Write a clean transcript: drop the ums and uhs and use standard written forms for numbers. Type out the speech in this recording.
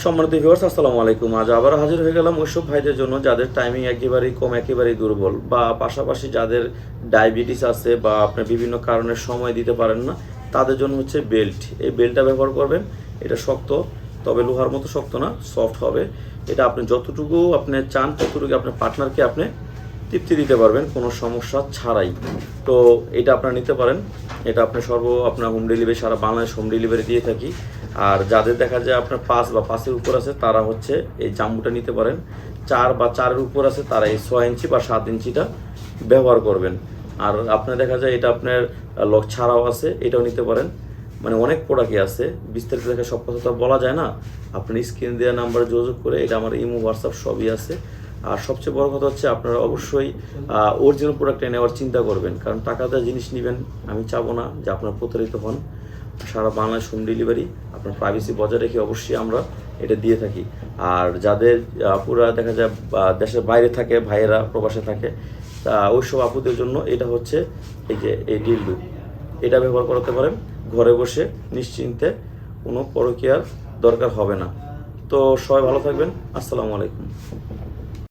সম্মানিত ভিউয়ার্স, আসসালামু আলাইকুম। আজ আবার হাজির হয়ে গেলাম ওইসব ভাইদের জন্য যাদের টাইমিং একেবারেই কম, একেবারেই দুর্বল, বা পাশাপাশি যাদের ডায়াবেটিস আছে বা আপনার বিভিন্ন কারণে সময় দিতে পারেন না, তাদের জন্য হচ্ছে বেল্ট। এই বেল্টটা ব্যবহার করবেন। এটা শক্ত, তবে লোহার মতো শক্ত না, সফট হবে। এটা আপনি যতটুকু আপনি চান ততটুকু আপনার পার্টনারকে আপনি তৃপ্তি দিতে পারবেন কোনো সমস্যা ছাড়াই। তো এটা আপনারা নিতে পারেন। এটা আপনার হোম ডেলিভারি, সারা বাংলাদেশ হোম ডেলিভারি দিয়ে থাকি। আর যাদের দেখা যায় আপনার 5 বা 5-এর উপর আছে তারা হচ্ছে এই জাম্বুটা নিতে পারেন। 4 বা 4-এর উপর আছে তারা এই 6 ইঞ্চি বা 7 ইঞ্চিটা ব্যবহার করবেন। আর আপনার দেখা যায় এটা আপনার লক ছাড়াও আছে, এটাও নিতে পারেন। মানে অনেক প্রোডাক্টই আছে, বিস্তারিত দেখে সব কথা তো বলা যায় না। আপনি স্ক্রিন দেওয়া নাম্বারে যোগাযোগ করে, এটা আমার ইমো, হোয়াটসঅ্যাপ সবই আছে। আর সবচেয়ে বড় কথা হচ্ছে আপনারা অবশ্যই অরিজিনাল প্রোডাক্টটা নেওয়ার চিন্তা করবেন, কারণ টাকা দেওয়া জিনিস নেবেন, আমি চাবো না যে আপনারা প্রতারিত হন। সারা বাংলাদেশ হোম ডেলিভারি, আপনার প্রাইভেসি বজায় রেখে অবশ্যই আমরা এটা দিয়ে থাকি। আর যাদের পুরা দেখা যায় দেশের বাইরে থাকে, ভাইয়েরা প্রবাসে থাকে, তা ওইসব আপুদের জন্য এটা হচ্ছে এই যে এই ডিলডু, এটা ব্যবহার করতে পারেন। ঘরে বসে নিশ্চিন্তে, কোনো পরকীয়ার দরকার হবে না। তো সবাই ভালো থাকবেন। আসসালামু আলাইকুম।